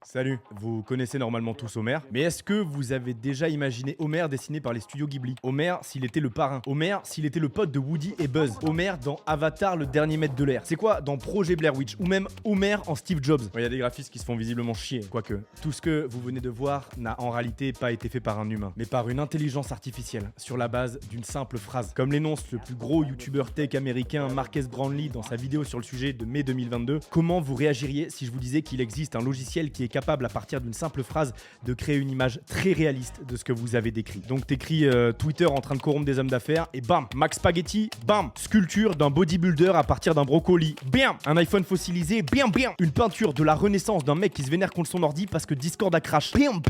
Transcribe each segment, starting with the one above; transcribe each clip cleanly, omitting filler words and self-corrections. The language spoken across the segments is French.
Salut, vous connaissez normalement tous Homer, mais est-ce que vous avez déjà imaginé Homer dessiné par les studios Ghibli? Homer s'il était le parrain, Homer s'il était le pote de Woody et Buzz, Homer dans Avatar le dernier maître de l'air, c'est quoi dans Projet Blair Witch, ou même Homer en Steve Jobs? Il y a des graphistes qui se font visiblement chier, quoique. Tout ce que vous venez de voir n'a en réalité pas été fait par un humain, mais par une intelligence artificielle, sur la base d'une simple phrase. Comme l'énonce le plus gros youtubeur tech américain Marques Brownlee dans sa vidéo sur le sujet de mai 2022, comment vous réagiriez si je vous disais qu'il existe un logiciel qui est capable à partir d'une simple phrase de créer une image très réaliste de ce que vous avez décrit. Donc t'écris Twitter en train de corrompre des hommes d'affaires et bam, Max Spaghetti, bam, sculpture d'un bodybuilder à partir d'un brocoli, bam, un iPhone fossilisé, bam, une peinture de la renaissance d'un mec qui se vénère contre son ordi parce que Discord a crash, bam.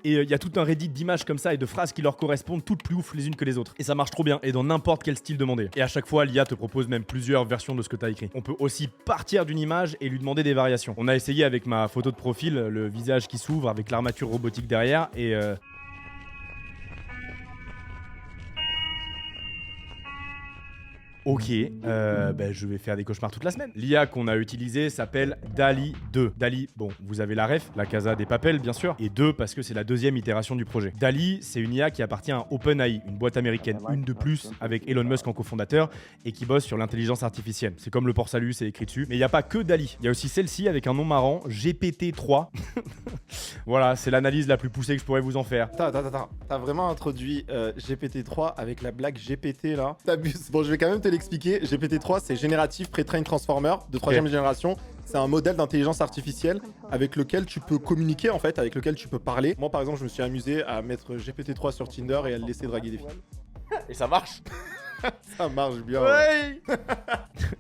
Et il y a tout un Reddit d'images comme ça et de phrases qui leur correspondent toutes plus ouf les unes que les autres. Et ça marche trop bien et dans n'importe quel style demandé. Et à chaque fois, l'IA te propose même plusieurs versions de ce que t'as écrit. On peut aussi partir d'une image et lui demander des variations. On a essayé avec ma photo de profil, le visage qui s'ouvre avec l'armature robotique derrière et ok, je vais faire des cauchemars toute la semaine. L'IA qu'on a utilisée s'appelle DALL-E 2. DALL-E, bon, vous avez la ref, la Casa des Papel, bien sûr, et 2 parce que c'est la deuxième itération du projet. DALL-E, c'est une IA qui appartient à OpenAI, une boîte américaine, une de plus, avec Elon Musk en cofondateur, et qui bosse sur l'intelligence artificielle. C'est comme le port salut, c'est écrit dessus. Mais il n'y a pas que DALL-E. Il y a aussi celle-ci avec un nom marrant, GPT-3. Voilà, c'est l'analyse la plus poussée que je pourrais vous en faire. T'as vraiment introduit GPT-3 avec la blague GPT là. T'abuses. Bon, je vais quand même te l'expliquer. GPT-3, c'est Generative Pre-trained Transformer de troisième génération. C'est un modèle d'intelligence artificielle avec lequel tu peux communiquer en fait, avec lequel tu peux parler. Moi par exemple, je me suis amusé à mettre GPT-3 sur Tinder et à le laisser draguer des filles. Et ça marche. Ça marche bien. Ouais.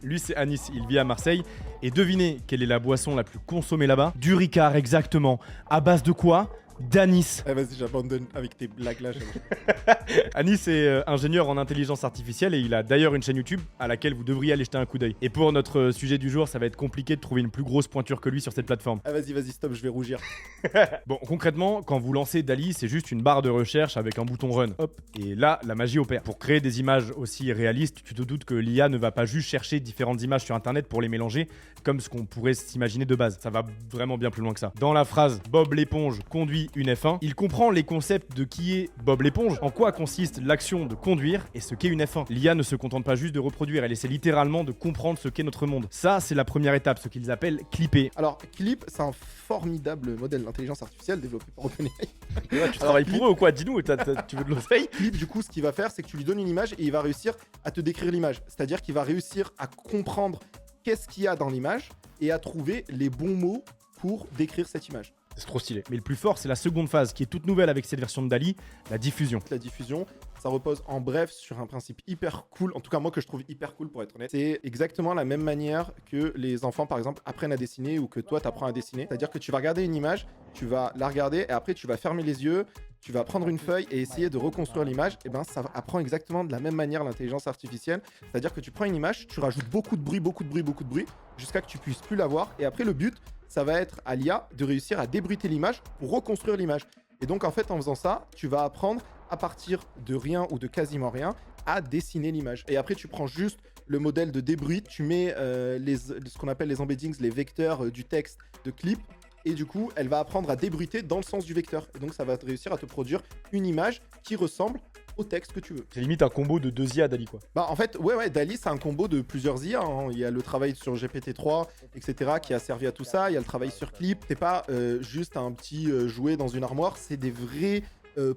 Lui, c'est Anis, il vit à Marseille. Et devinez quelle est la boisson la plus consommée là-bas? Du Ricard, exactement. À base de quoi? D'anis. Eh vas-y, j'abandonne avec tes blagues là. Anis est ingénieur en intelligence artificielle et il a d'ailleurs une chaîne YouTube à laquelle vous devriez aller jeter un coup d'œil. Et pour notre sujet du jour, ça va être compliqué de trouver une plus grosse pointure que lui sur cette plateforme. Ah vas-y, stop, je vais rougir. Bon, concrètement, quand vous lancez DALL-E, c'est juste une barre de recherche avec un bouton Run. Hop, et là, la magie opère. Pour créer des images aussi réalistes, tu te doutes que l'IA ne va pas juste chercher différentes images sur Internet pour les mélanger, comme ce qu'on pourrait s'imaginer de base. Ça va vraiment bien plus loin que ça. Dans la phrase « Bob l'éponge conduit une F1 », il comprend les concepts de qui est Bob l'éponge, en quoi consiste l'action de conduire et ce qu'est une F1. L'IA ne se contente pas juste de reproduire, elle essaie littéralement de comprendre ce qu'est notre monde. Ça, c'est la première étape, ce qu'ils appellent clipper. Alors, Clip, c'est un formidable modèle d'intelligence artificielle développé par OpenAI. Ouais, tu travailles pour eux ou quoi? Dis-nous, tu veux de l'oseille? Clip, du coup, ce qu'il va faire, c'est que tu lui donnes une image et il va réussir à te décrire l'image. C'est-à-dire qu'il va réussir à comprendre qu'est-ce qu'il y a dans l'image et à trouver les bons mots pour décrire cette image. C'est trop stylé. Mais le plus fort, c'est la seconde phase qui est toute nouvelle avec cette version de DALL-E, la diffusion. La diffusion, ça repose en bref sur un principe hyper cool, en tout cas moi que je trouve hyper cool pour être honnête. C'est exactement la même manière que les enfants par exemple apprennent à dessiner ou que toi t'apprends à dessiner. C'est-à-dire que tu vas regarder une image, tu vas la regarder et après tu vas fermer les yeux, tu vas prendre une feuille et essayer de reconstruire l'image. Et ben ça apprend exactement de la même manière l'intelligence artificielle. C'est-à-dire que tu prends une image, tu rajoutes beaucoup de bruit, jusqu'à que tu puisses plus la voir. Et après le but, ça va être à l'IA de réussir à débruiter l'image pour reconstruire l'image. Et donc en fait en faisant ça, tu vas apprendre à partir de rien ou de quasiment rien à dessiner l'image. Et après tu prends juste le modèle de débruit, tu mets ce qu'on appelle les embeddings, les vecteurs du texte de Clip. Et du coup, elle va apprendre à débruiter dans le sens du vecteur. Et donc, ça va réussir à te produire une image qui ressemble au texte que tu veux. C'est limite un combo de 2 IA DALL-E, quoi. Bah, en fait, ouais, DALL-E, c'est un combo de plusieurs IA. Hein. Il y a le travail sur GPT-3, etc., qui a servi à tout ça. Il y a le travail sur Clip. C'est pas juste un petit jouet dans une armoire. C'est des vrais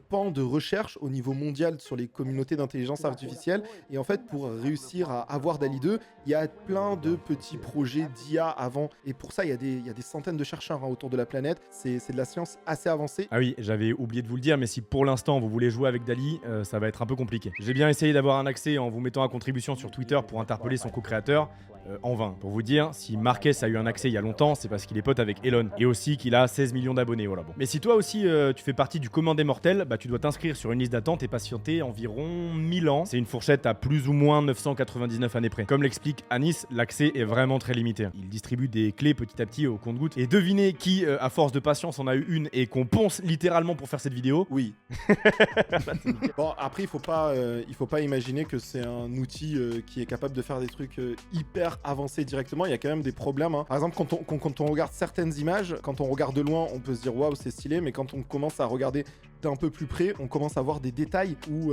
pans de recherche au niveau mondial sur les communautés d'intelligence artificielle. Et en fait, pour réussir à avoir DALL-E 2, il y a plein de petits projets d'IA avant. Et pour ça, il y a des centaines de chercheurs autour de la planète. C'est de la science assez avancée. Ah oui, j'avais oublié de vous le dire, mais si pour l'instant vous voulez jouer avec DALL-E, ça va être un peu compliqué. J'ai bien essayé d'avoir un accès en vous mettant à contribution sur Twitter pour interpeller son co-créateur. En vain. Pour vous dire, si Marques a eu un accès il y a longtemps, c'est parce qu'il est pote avec Elon. Et aussi qu'il a 16 millions d'abonnés, voilà bon. Mais si toi aussi tu fais partie du commun des mortels, mortel, bah tu dois t'inscrire sur une liste d'attente et patienter environ 1000 ans. C'est une fourchette à plus ou moins 999 années près. Comme l'explique Anis, l'accès est vraiment très limité. Il distribue des clés petit à petit au compte-gouttes. Et devinez qui, à force de patience, en a eu une et qu'on ponce littéralement pour faire cette vidéo. Oui. Bon, après, il faut pas imaginer que c'est un outil qui est capable de faire des trucs hyper avancés directement. Il y a quand même des problèmes. Hein. Par exemple, quand on regarde certaines images, quand on regarde de loin, on peut se dire waouh, c'est stylé, mais quand on commence à regarder d'un peu plus près, on commence à voir des détails où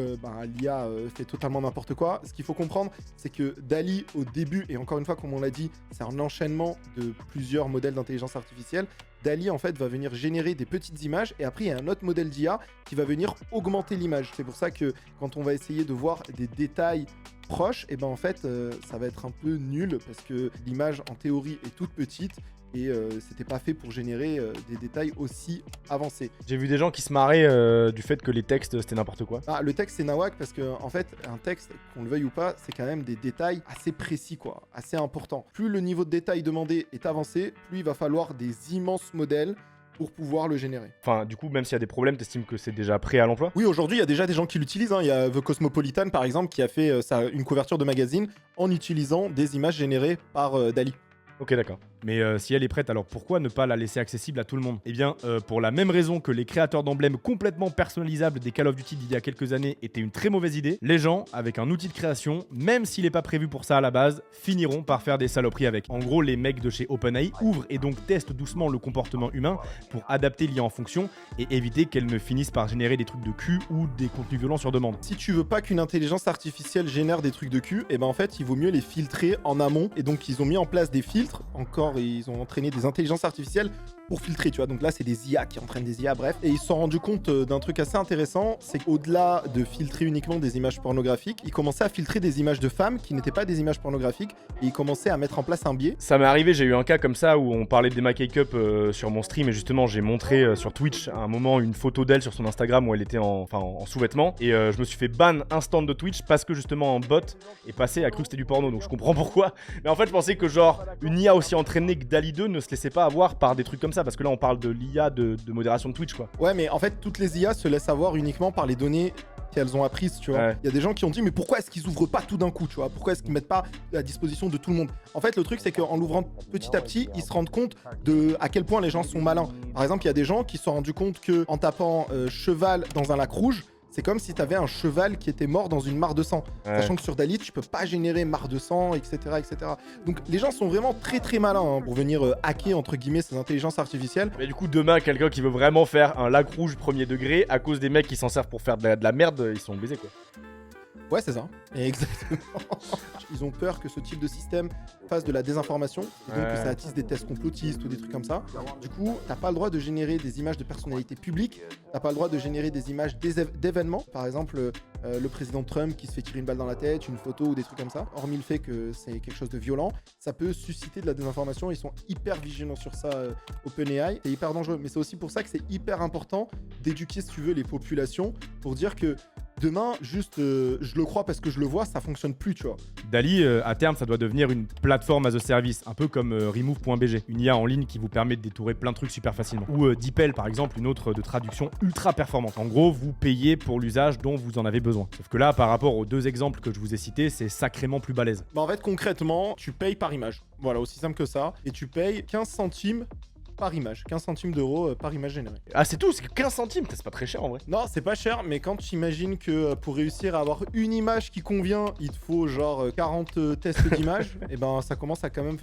l'IA fait totalement n'importe quoi. Ce qu'il faut comprendre, c'est que DALL-E au début, et encore une fois, comme on l'a dit, c'est un enchaînement de plusieurs modèles d'intelligence artificielle. DALL-E en fait va venir générer des petites images et après il y a un autre modèle d'IA qui va venir augmenter l'image. C'est pour ça que quand on va essayer de voir des détails proches, et ben en fait ça va être un peu nul parce que l'image en théorie est toute petite et c'était pas fait pour générer des détails aussi avancés. J'ai vu des gens qui se marraient du fait que les textes c'était n'importe quoi. Ah, le texte c'est nawak parce que en fait un texte, qu'on le veuille ou pas, c'est quand même des détails assez précis quoi, assez importants. Plus le niveau de détail demandé est avancé, plus il va falloir des immenses modèles pour pouvoir le générer. Enfin, du coup, même s'il y a des problèmes, t'estimes que c'est déjà prêt à l'emploi? Oui, aujourd'hui, il y a déjà des gens qui l'utilisent. Hein. Il y a The Cosmopolitan, par exemple, qui a fait une couverture de magazine en utilisant des images générées par DALL-E. Ok, d'accord. Mais si elle est prête, alors pourquoi ne pas la laisser accessible à tout le monde? Eh bien, pour la même raison que les créateurs d'emblèmes complètement personnalisables des Call of Duty d'il y a quelques années étaient une très mauvaise idée, les gens, avec un outil de création, même s'il n'est pas prévu pour ça à la base, finiront par faire des saloperies avec. En gros, les mecs de chez OpenAI ouvrent et donc testent doucement le comportement humain pour adapter l'IA en fonction et éviter qu'elle ne finisse par générer des trucs de cul ou des contenus violents sur demande. Si tu veux pas qu'une intelligence artificielle génère des trucs de cul, et ben en fait, il vaut mieux les filtrer en amont. Et donc, ils ont mis en place des filtres, encore, et ils ont entraîné des intelligences artificielles pour filtrer, tu vois. Donc là, c'est des IA qui entraînent des IA, bref. Et ils se sont rendus compte d'un truc assez intéressant, c'est qu'au-delà de filtrer uniquement des images pornographiques, ils commençaient à filtrer des images de femmes qui n'étaient pas des images pornographiques et ils commençaient à mettre en place un biais. Ça m'est arrivé, j'ai eu un cas comme ça où on parlait d'Emma Cake-up sur mon stream et justement j'ai montré sur Twitch à un moment une photo d'elle sur son Instagram où elle était en sous-vêtements et je me suis fait ban instant de Twitch parce que justement un bot est passé, a cru que c'était du porno, donc je comprends pourquoi. Mais en fait je pensais que genre une IA aussi entraînée que DALL-E 2 ne se laissait pas avoir par des trucs comme ça parce que là on parle de l'IA de modération de Twitch quoi. Ouais, mais en fait toutes les IA se laissent avoir uniquement par les données qu'elles ont apprises, tu vois. Ouais. Il y a des gens qui ont dit mais pourquoi est-ce qu'ils ouvrent pas tout d'un coup, tu vois? Pourquoi est-ce qu'ils mettent pas à disposition de tout le monde? En fait, le truc c'est qu'en l'ouvrant petit à petit, ils se rendent compte de à quel point les gens sont malins. Par exemple, il y a des gens qui se sont rendus compte que en tapant cheval dans un lac rouge, c'est comme si t'avais un cheval qui était mort dans une mare de sang. Ouais. Sachant que sur DALL-E, tu peux pas générer mare de sang, etc., etc. Donc les gens sont vraiment très très malins hein, pour venir hacker entre guillemets ces intelligences artificielles. Mais du coup demain quelqu'un qui veut vraiment faire un lac rouge premier degré à cause des mecs qui s'en servent pour faire de la merde, ils sont baisés quoi. Ouais, c'est ça. Exactement. Ils ont peur que ce type de système fasse de la désinformation, et donc que ça attise des tests complotistes ou des trucs comme ça. Du coup, t'as pas le droit de générer des images de personnalités publiques, t'as pas le droit de générer des images d'événements, par exemple le président Trump qui se fait tirer une balle dans la tête, une photo ou des trucs comme ça. Hormis le fait que c'est quelque chose de violent, ça peut susciter de la désinformation, ils sont hyper vigilants sur ça, OpenAI, c'est hyper dangereux. Mais c'est aussi pour ça que c'est hyper important d'éduquer, si tu veux, les populations pour dire que demain, juste, je le crois parce que je le vois, ça fonctionne plus, tu vois. DALL-E, à terme, ça doit devenir une plateforme as a service, un peu comme Remove.bg, une IA en ligne qui vous permet de détourer plein de trucs super facilement. Ou DeepL, par exemple, une autre de traduction ultra performante. En gros, vous payez pour l'usage dont vous en avez besoin. Sauf que là, par rapport aux deux exemples que je vous ai cités, c'est sacrément plus balèze. Bah en fait, concrètement, tu payes par image. Voilà, aussi simple que ça. Et tu payes 15 centimes par image, 15 centimes d'euros par image générée. Ah, c'est tout, c'est 15 centimes, c'est pas très cher en vrai. Non, c'est pas cher, mais quand tu imagines que pour réussir à avoir une image qui convient, il te faut genre 40 tests d'image, et ben ça commence à quand même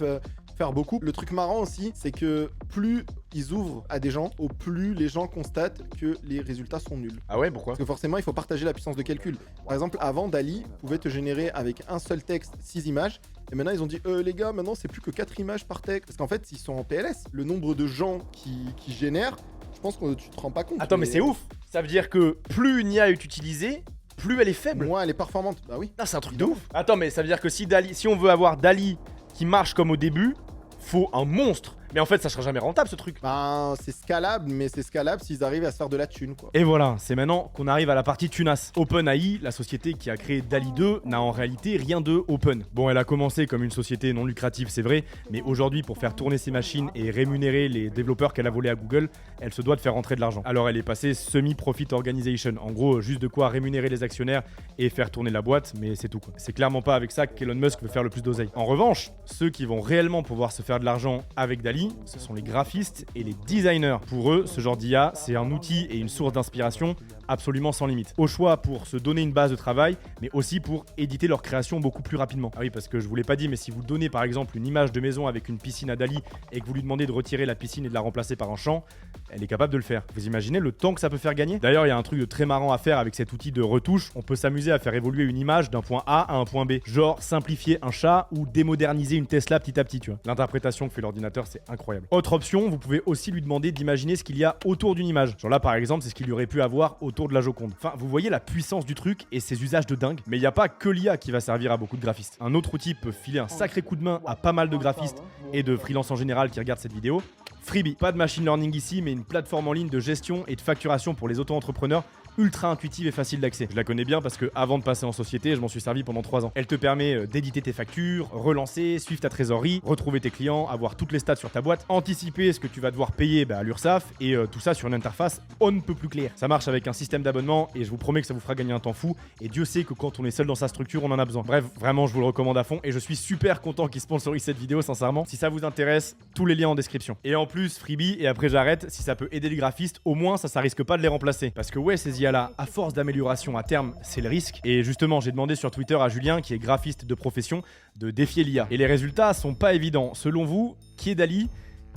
faire beaucoup. Le truc marrant aussi, c'est que plus ils ouvrent à des gens, au plus les gens constatent que les résultats sont nuls. Ah ouais, pourquoi? Parce que forcément, il faut partager la puissance de calcul. Par exemple, avant, DALL-E pouvait te générer avec un seul texte 6 images. Et maintenant, ils ont dit, les gars, maintenant, c'est plus que 4 images par texte. Parce qu'en fait, ils sont en PLS. Le nombre de gens qui génèrent, je pense que tu te rends pas compte. Attends, mais c'est ouf. Ça veut dire que plus une IA est utilisée, plus elle est faible. Moins elle est performante. Bah oui. Ah, c'est un truc de ouf. Attends, mais ça veut dire que si on veut avoir DALL-E qui marche comme au début, faut un monstre. Mais en fait, ça sera jamais rentable ce truc. Ben, c'est scalable, mais c'est scalable s'ils arrivent à se faire de la thune, quoi. Et voilà, c'est maintenant qu'on arrive à la partie tunasse. OpenAI, la société qui a créé DALL-E 2, n'a en réalité rien de open. Bon, elle a commencé comme une société non lucrative, c'est vrai, mais aujourd'hui, pour faire tourner ses machines et rémunérer les développeurs qu'elle a volés à Google, elle se doit de faire rentrer de l'argent. Alors elle est passée semi-profit organization, en gros, juste de quoi rémunérer les actionnaires et faire tourner la boîte, mais c'est tout quoi. C'est clairement pas avec ça qu'Elon Musk veut faire le plus d'oseille. En revanche, ceux qui vont réellement pouvoir se faire de l'argent avec DALL-E, ce sont les graphistes et les designers. Pour eux, ce genre d'IA, c'est un outil et une source d'inspiration absolument sans limite. Au choix pour se donner une base de travail, mais aussi pour éditer leur création beaucoup plus rapidement. Ah oui, parce que je vous l'ai pas dit, mais si vous donnez par exemple une image de maison avec une piscine à DALL-E et que vous lui demandez de retirer la piscine et de la remplacer par un champ, elle est capable de le faire. Vous imaginez le temps que ça peut faire gagner? D'ailleurs, il y a un truc de très marrant à faire avec cet outil de retouche. On peut s'amuser à faire évoluer une image d'un point A à un point B. Genre simplifier un chat ou démoderniser une Tesla petit à petit, tu vois. L'interprétation que fait l'ordinateur, c'est incroyable. Autre option, vous pouvez aussi lui demander d'imaginer ce qu'il y a autour d'une image. Genre là, par exemple, c'est ce qu'il y aurait pu avoir autour de la Joconde. Enfin, vous voyez la puissance du truc et ses usages de dingue. Mais il n'y a pas que l'IA qui va servir à beaucoup de graphistes. Un autre outil peut filer un sacré coup de main à pas mal de graphistes et de freelance en général qui regardent cette vidéo. Freebie, pas de machine learning ici, mais une plateforme en ligne de gestion et de facturation pour les auto-entrepreneurs ultra intuitive et facile d'accès. Je la connais bien parce que avant de passer en société, je m'en suis servi pendant 3 ans. Elle te permet d'éditer tes factures, relancer, suivre ta trésorerie, retrouver tes clients, avoir toutes les stats sur ta boîte, anticiper ce que tu vas devoir payer à l'URSSAF et tout ça sur une interface on ne peut plus claire. Ça marche avec un système d'abonnement et je vous promets que ça vous fera gagner un temps fou et Dieu sait que quand on est seul dans sa structure, on en a besoin. Bref, vraiment, je vous le recommande à fond et je suis super content qu'ils sponsorisent cette vidéo, sincèrement. Si ça vous intéresse, tous les liens en description. Et en plus, freebie, et après j'arrête, si ça peut aider les graphistes, au moins ça risque pas de les remplacer. Parce que ouais, ces IA-là, à force d'amélioration à terme, c'est le risque. Et justement, j'ai demandé sur Twitter à Julien, qui est graphiste de profession, de défier l'IA. Et les résultats sont pas évidents. Selon vous, qui est DALL-E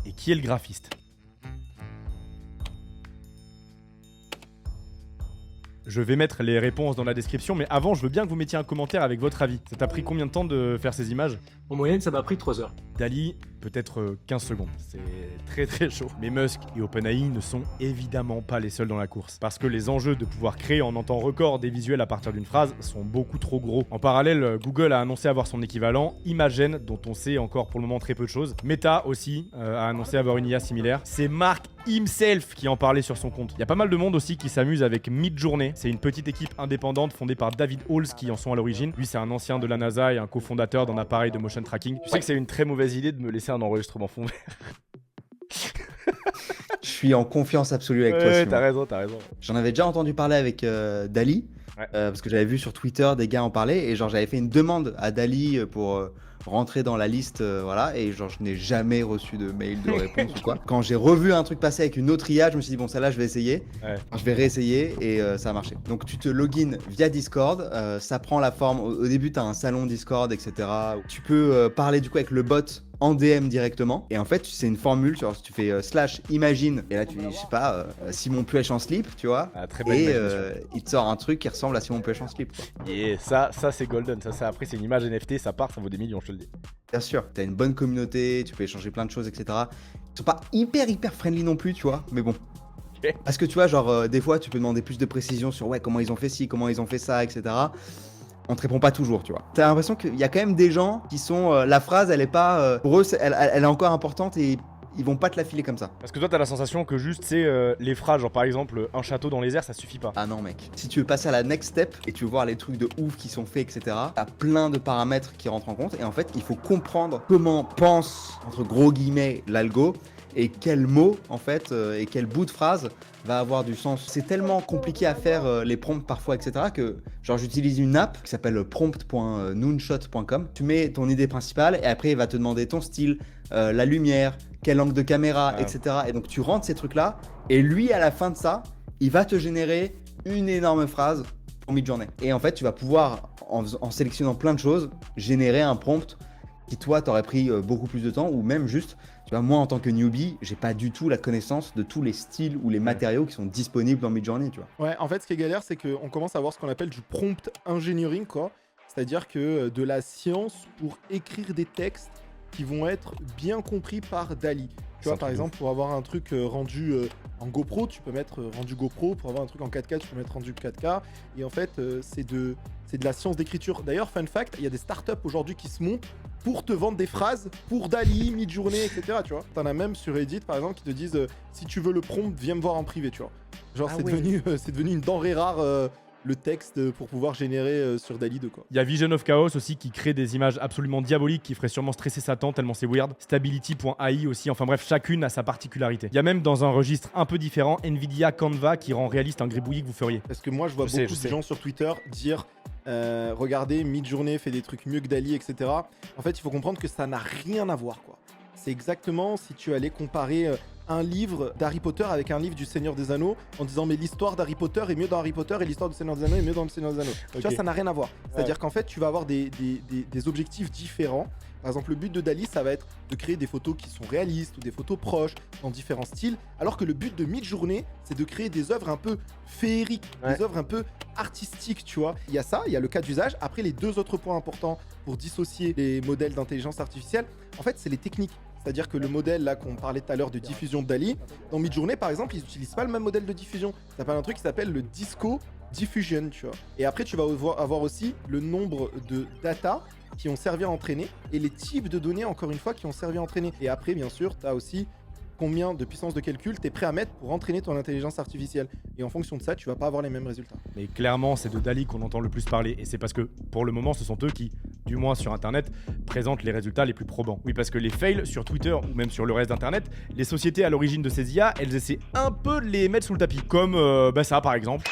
et qui est le graphiste? Je vais mettre les réponses dans la description, mais avant, je veux bien que vous mettiez un commentaire avec votre avis. Ça t'a pris combien de temps de faire ces images? En moyenne, ça m'a pris 3 heures. DALL-E, peut-être 15 secondes. C'est très très chaud. Mais Musk et OpenAI ne sont évidemment pas les seuls dans la course. Parce que les enjeux de pouvoir créer en un temps record des visuels à partir d'une phrase sont beaucoup trop gros. En parallèle, Google a annoncé avoir son équivalent, Imagen, dont on sait encore pour le moment très peu de choses. Meta aussi a annoncé avoir une IA similaire. C'est Mark himself qui en parlait sur son compte. Il y a pas mal de monde aussi qui s'amuse avec Midjourney. C'est une petite équipe indépendante fondée par David Halls qui en sont à l'origine. Lui, c'est un ancien de la NASA et un cofondateur d'un appareil de motion tracking. Tu sais que c'est une très mauvaise idée de me laisser un enregistrement fond vert. Je suis en confiance absolue avec toi. Ouais, Simon. t'as raison. J'en avais déjà entendu parler avec DALL-E, Ouais. parce que j'avais vu sur Twitter des gars en parler, et genre j'avais fait une demande à DALL-E pour rentrer dans la liste, voilà, et genre je n'ai jamais reçu de mail de réponse ou quoi. Quand j'ai revu un truc passer avec une autre IA, je me suis dit bon, celle-là je vais essayer. Ouais. Je vais réessayer et ça a marché. Donc tu te login via Discord, ça prend la forme, au début tu as un salon Discord, etc. Tu peux parler du coup avec le bot en DM directement, et en fait c'est une formule, genre tu fais /imagine, et là tu dis je sais pas, Simon Puech en slip, tu vois, Ah, très belle et imagination. il te sort un truc qui ressemble à Simon Puech en slip, quoi. Et ça c'est golden. Ça après c'est une image NFT, ça part, ça vaut des millions, je te le dis. Bien sûr, t'as une bonne communauté, tu peux échanger plein de choses, etc. Ils sont pas hyper friendly non plus, tu vois, mais bon. Ok. Parce que tu vois, genre des fois tu peux demander plus de précision sur ouais comment ils ont fait ci, comment ils ont fait ça, etc. On te répond pas toujours, tu vois. T'as l'impression qu'il y a quand même des gens qui sont la phrase, elle est pas pour eux, elle est encore importante et ils vont pas te la filer comme ça. Parce que toi t'as la sensation que juste c'est les phrases, genre par exemple un château dans les airs, ça suffit pas. Ah non mec, si tu veux passer à la next step et tu veux voir les trucs de ouf qui sont faits, etc., t'as plein de paramètres qui rentrent en compte et en fait il faut comprendre comment pense, entre gros guillemets, l'algo et quel mot en fait et quel bout de phrase va avoir du sens. C'est tellement compliqué à faire les prompts parfois, etc., que genre j'utilise une app qui s'appelle prompt.noonshot.com. Tu mets ton idée principale et après il va te demander ton style, la lumière, quel angle de caméra, etc. Et donc tu rentres ces trucs là et lui à la fin de ça, il va te générer une énorme phrase pour Midjourney. Et en fait tu vas pouvoir en sélectionnant plein de choses générer un prompt qui toi t'aurais pris beaucoup plus de temps, ou même juste, tu vois, moi en tant que newbie, j'ai pas du tout la connaissance de tous les styles ou les matériaux qui sont disponibles dans Midjourney, tu vois. Ouais, en fait, ce qui est galère, c'est qu'on commence à avoir ce qu'on appelle du prompt engineering, quoi. C'est-à-dire que de la science pour écrire des textes qui vont être bien compris par DALL-E. Tu vois, par exemple, pour avoir un truc rendu en GoPro, tu peux mettre rendu GoPro. Pour avoir un truc en 4K, tu peux mettre rendu 4K. Et en fait, c'est de la science d'écriture. D'ailleurs, fun fact, il y a des startups aujourd'hui qui se montent, pour te vendre des phrases pour Dali, Midjourney, etc. Tu vois. T'en as même sur Reddit, par exemple, qui te disent si tu veux le prompt, viens me voir en privé, tu vois. Genre, c'est devenu une denrée rare. Le texte pour pouvoir générer sur Dali 2 quoi. Il y a Vision of Chaos aussi qui crée des images absolument diaboliques qui feraient sûrement stresser Satan tellement c'est weird. Stability.ai aussi, enfin bref, chacune a sa particularité. Il y a même dans un registre un peu différent Nvidia Canva qui rend réaliste un gribouillis que vous feriez. Parce que moi je vois beaucoup de gens sur Twitter dire regardez, Midjourney fait des trucs mieux que Dali, etc. En fait, il faut comprendre que ça n'a rien à voir quoi. C'est exactement si tu allais comparer un livre d'Harry Potter avec un livre du Seigneur des Anneaux en disant mais l'histoire d'Harry Potter est mieux dans Harry Potter et l'histoire du Seigneur des Anneaux est mieux dans le Seigneur des Anneaux. Tu vois, ça n'a rien à voir. C'est-à-dire qu'en fait, tu vas avoir des objectifs différents. Par exemple, le but de Dali, ça va être de créer des photos qui sont réalistes ou des photos proches dans différents styles, alors que le but de Midjourney, c'est de créer des œuvres un peu féeriques, des œuvres un peu artistiques, tu vois. Il y a ça, il y a le cas d'usage. Après, les deux autres points importants pour dissocier les modèles d'intelligence artificielle, en fait, c'est les techniques. C'est-à-dire que le modèle là qu'on parlait tout à l'heure de diffusion de Dali, dans Midjourney par exemple, ils n'utilisent pas le même modèle de diffusion. Ça s'appelle un truc qui s'appelle le Disco Diffusion, tu vois. Et après, tu vas avoir aussi le nombre de data qui ont servi à entraîner et les types de données, encore une fois, qui ont servi à entraîner. Et après, bien sûr, tu as aussi combien de puissance de calcul tu es prêt à mettre pour entraîner ton intelligence artificielle. Et en fonction de ça, tu vas pas avoir les mêmes résultats. Mais clairement, c'est de Dali qu'on entend le plus parler. Et c'est parce que, pour le moment, ce sont eux qui, du moins sur Internet, présentent les résultats les plus probants. Oui, parce que les fails sur Twitter ou même sur le reste d'Internet, les sociétés à l'origine de ces IA, elles essaient un peu de les mettre sous le tapis. Comme ça, par exemple.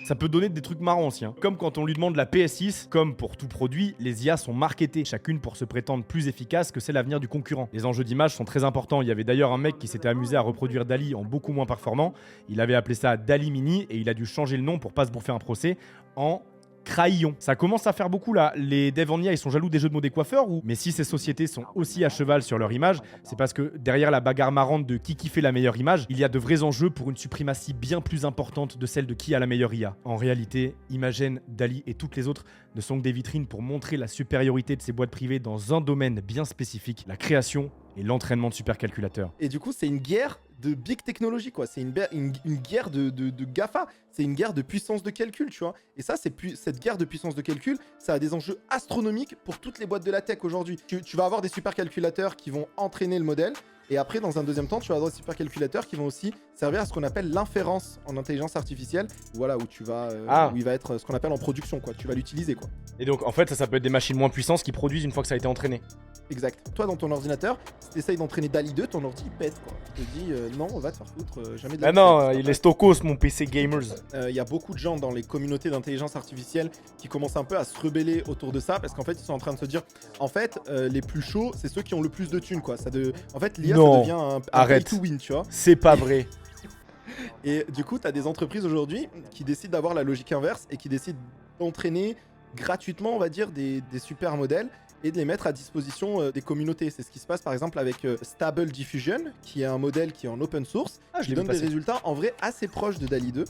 Ça peut donner des trucs marrants aussi. Comme quand on lui demande la PS6, comme pour tout produit, les IA sont marketées, chacune pour se prétendre plus efficace que c'est l'avenir du concurrent. Les enjeux d'image sont très importants. Il y avait d'ailleurs un mec qui s'était amusé à reproduire Dali en beaucoup moins performant. Il avait appelé ça Dali Mini et il a dû changer le nom pour pas se bouffer un procès en Crayon. Ça commence à faire beaucoup là. Les devs en IA, ils sont jaloux des jeux de mots des coiffeurs ou... Mais si ces sociétés sont aussi à cheval sur leur image, c'est parce que derrière la bagarre marrante de qui fait la meilleure image, il y a de vrais enjeux pour une suprématie bien plus importante de celle de qui a la meilleure IA. En réalité, Imagen, Dali et toutes les autres ne sont que des vitrines pour montrer la supériorité de ces boîtes privées dans un domaine bien spécifique, la création et l'entraînement de supercalculateurs. Et du coup, c'est une guerre de big technology, quoi. C'est une guerre de GAFA. C'est une guerre de puissance de calcul, tu vois. Et ça, cette guerre de puissance de calcul, ça a des enjeux astronomiques pour toutes les boîtes de la tech aujourd'hui. Tu vas avoir des supercalculateurs qui vont entraîner le modèle. Et après, dans un deuxième temps, tu vas avoir des supercalculateurs qui vont aussi servir à ce qu'on appelle l'inférence en intelligence artificielle. Voilà, où tu vas, où il va être ce qu'on appelle en production, quoi. Tu vas l'utiliser, quoi. Et donc, en fait, ça peut être des machines moins puissantes qui produisent une fois que ça a été entraîné. Exact. Toi, dans ton ordinateur, si tu essayes d'entraîner Dali 2, ton ordi il pète, quoi. Il te dit non, on va te faire foutre, jamais de la Ah non, il est stokos, mon PC gamers. Il y a beaucoup de gens dans les communautés d'intelligence artificielle qui commencent un peu à se rebeller autour de ça parce qu'en fait, ils sont en train de se dire en fait, les plus chauds, c'est ceux qui ont le plus de thunes, quoi. En fait, l'IA, ça devient un pay to win, tu vois. C'est pas vrai. Et du coup, tu as des entreprises aujourd'hui qui décident d'avoir la logique inverse et qui décident d'entraîner gratuitement, on va dire, des super modèles et de les mettre à disposition des communautés. C'est ce qui se passe par exemple avec Stable Diffusion, qui est un modèle qui est en open source, qui donne des résultats en vrai assez proches de Dali 2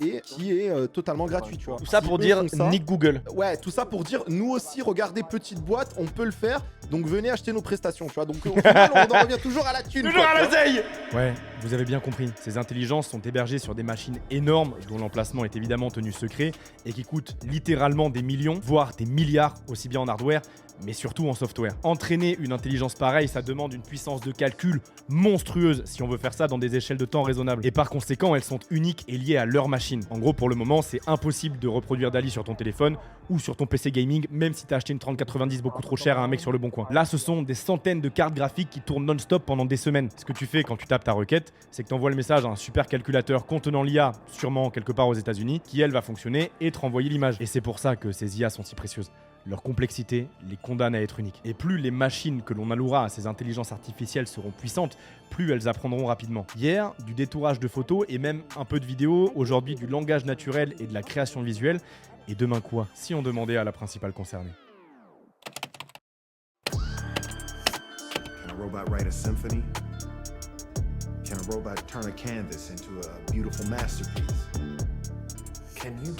et qui est totalement gratuit, tu vois. Tout ça pour dire nique Google. Ouais, tout ça pour dire nous aussi, regardez, petite boîte, on peut le faire, donc venez acheter nos prestations, tu vois. Donc au final, on en revient toujours à la thune. Toujours à l'oseille. Ouais, vous avez bien compris. Ces intelligences sont hébergées sur des machines énormes dont l'emplacement est évidemment tenu secret et qui coûtent littéralement des millions, voire des milliards, aussi bien en hardware mais surtout en software. Entraîner une intelligence pareille, ça demande une puissance de calcul monstrueuse si on veut faire ça dans des échelles de temps raisonnables. Et par conséquent, elles sont uniques et liées à leur machine. En gros, pour le moment, c'est impossible de reproduire Dali sur ton téléphone ou sur ton PC gaming, même si t'as acheté une 3090 beaucoup trop chère à un mec sur le bon coin. Là, ce sont des centaines de cartes graphiques qui tournent non-stop pendant des semaines. Ce que tu fais quand tu tapes ta requête, c'est que tu envoies le message à un supercalculateur contenant l'IA, sûrement quelque part aux États-Unis, qui elle va fonctionner et te renvoyer l'image. Et c'est pour ça que ces IA sont si précieuses. Leur complexité les condamne à être uniques. Et plus les machines que l'on allouera à ces intelligences artificielles seront puissantes, plus elles apprendront rapidement. Hier, du détourage de photos et même un peu de vidéo, aujourd'hui du langage naturel et de la création visuelle. Et demain quoi, si on demandait à la principale concernée? Can a robot write a symphony? Can a robot turn a canvas into a beautiful masterpiece? Can you